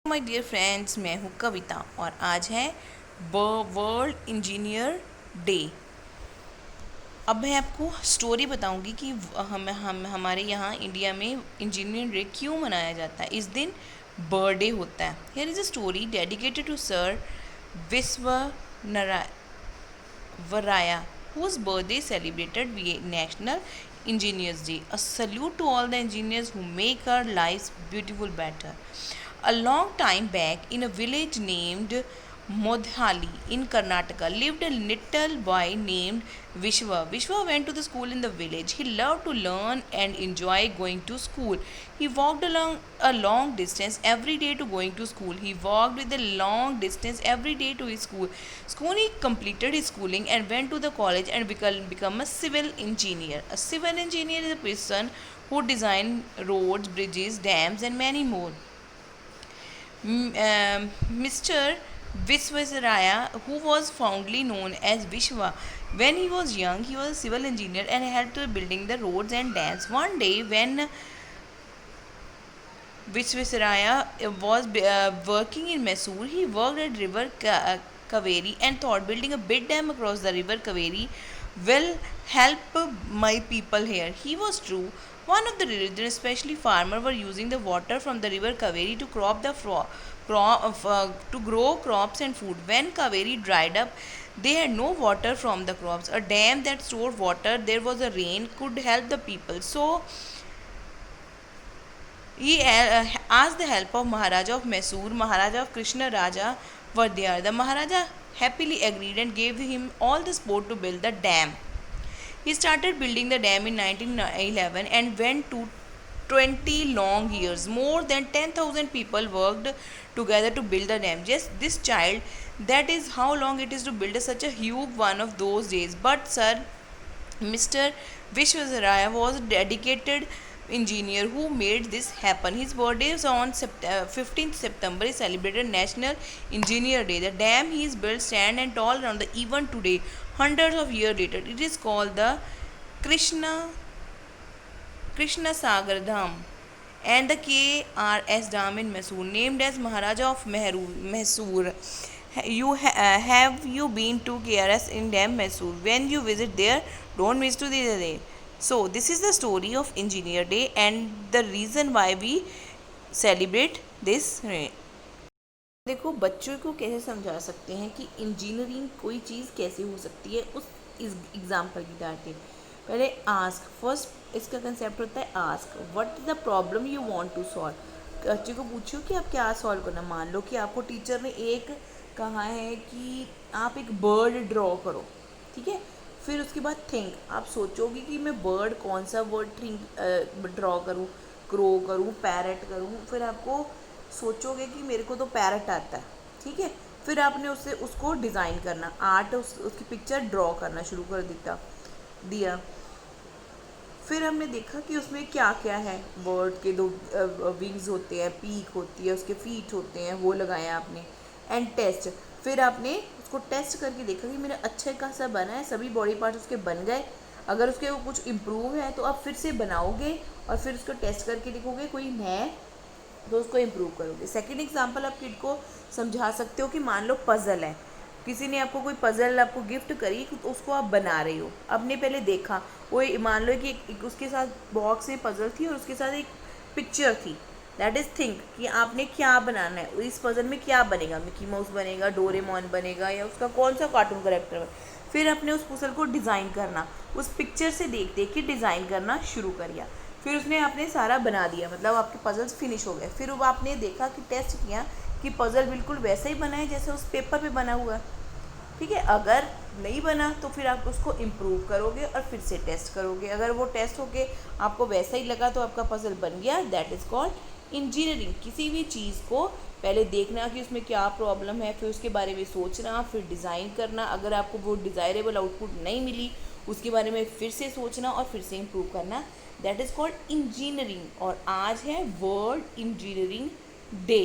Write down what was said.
My dear friends, मैं हूँ कविता और आज है वर्ल्ड इंजीनियर डे। अब मैं आपको स्टोरी बताऊंगी कि हम हमारे यहाँ इंडिया में इंजीनियर डे क्यों मनाया जाता है। इस दिन बर्थडे होता है। Here is a story dedicated to sir Vishwanarayan whose birthday is celebrated National Engineers Day. A salute to all the engineers who make our lives beautiful better. A long time back, in a village named Modhali in Karnataka, lived a little boy named Vishwa. Vishwa went to the school in the village. He loved to learn and enjoy going to school. He walked along a long distance every day to going to school. He walked with a long distance every day to his school. Soon he completed his schooling and went to the college and become a civil engineer. A civil engineer is a person who design roads, bridges, dams, and many more. Mr. Visvesaraya, who was fondly known as Vishwa, when he was young, he was a civil engineer and helped with building the roads and dams. One day, when Visvesaraya was working in Mysore, he worked at River Kaveri and thought building a big dam across the River Kaveri will help my people here. He was true. One of the religion, especially farmers, were using the water from the river Kaveri to to grow crops and food. When Kaveri dried up, they had no water from the crops. A dam that stored water, there was a rain, could help the people. So he asked the help of Maharaja of Mysore. Maharaja of Krishna Raja were there. The Maharaja happily agreed and gave him all the support to build the dam. He started building the dam in 1911 and went to 20 long years. More than 10,000 people worked together to build the dam. Just this child, that is how long it is to build such a huge one of those days. But Sir Mr. Vishwasaraya was a dedicated engineer who made this happen. His birthday is on 15th September is celebrated National Engineer Day. The dam he is built stand and tall around the even today, hundreds of years later. It is called the Krishna Krishna Sagar Dham and the KRS Dam in Mysore, named as Maharaja of Mysore. Have you been to KRS in Dam Mysore? When you visit there, don't miss to the day. So this is the story of Engineer Day and the reason why we celebrate this day. देखो बच्चों को कैसे समझा सकते हैं कि engineering कोई चीज़ कैसे हो सकती है, उस एग्जाम्पल की डांटे। पहले आस्क, फर्स्ट इसका कंसेप्ट होता है ask, what is the problem you want to solve. बच्चे को पूछो कि आप क्या सॉल्व करना। मान लो कि आपको टीचर ने एक कहा है कि आप एक बर्ड ड्रॉ करो, ठीक है। फिर उसके बाद थिंक, आप सोचोगे कि मैं बर्ड कौन सा वर्ड ड्रॉ करूँ, क्रो करूँ, पैरट करूँ। फिर आपको सोचोगे कि मेरे को तो पैरट आता है, ठीक है। फिर आपने उसको डिज़ाइन करना, आर्ट उसकी पिक्चर ड्रॉ करना शुरू कर दिया। फिर हमने देखा कि उसमें क्या क्या है। बर्ड के दो विंग्स होते हैं, पीक होती है, उसके फीट होते हैं, वो लगाया आपने। एंड टेस्ट, फिर आपने उसको टेस्ट करके देखा कि मेरा अच्छे खासा बना है, सभी बॉडी पार्ट उसके बन गए। अगर उसके कुछ इम्प्रूव है तो आप फिर से बनाओगे और फिर उसको टेस्ट करके देखोगे कोई है तो उसको इम्प्रूव करोगे। सेकंड एग्जांपल आप किड को समझा सकते हो कि मान लो पज़ल है, किसी ने आपको कोई पज़ल आपको गिफ्ट करी तो उसको आप बना रही हो। आपने पहले देखा, वो मान लो कि उसके साथ बॉक्स में पज़ल थी और उसके साथ एक पिक्चर थी। दैट इज़ थिंक कि आपने क्या बनाना है, इस पज़ल में क्या बनेगा, मिकी माउस बनेगा, डोरेमोन बनेगा, या उसका कौन सा कार्टून करेक्टर है। फिर आपने उस पज़ल को डिज़ाइन करना, उस पिक्चर से देख देख के डिज़ाइन करना शुरू करिए। फिर उसने आपने सारा बना दिया, मतलब आपके पज़ल्स फिनिश हो गए। फिर वो आपने देखा कि टेस्ट किया कि पज़ल बिल्कुल वैसा ही बना है जैसे उस पेपर पे बना हुआ, ठीक है। अगर नहीं बना तो फिर आप उसको इम्प्रूव करोगे और फिर से टेस्ट करोगे। अगर वो टेस्ट होके आपको वैसा ही लगा तो आपका पज़ल बन गया। That is called engineering. किसी भी चीज़ को पहले देखना कि उसमें क्या प्रॉब्लम है, फिर उसके बारे में सोचना, फिर डिज़ाइन करना। अगर आपको वो डिज़ायरेबल आउटपुट नहीं मिली, उसके बारे में फिर से सोचना और फिर से इम्प्रूव करना। That is called engineering. और आज है वर्ल्ड इंजीनियरिंग डे।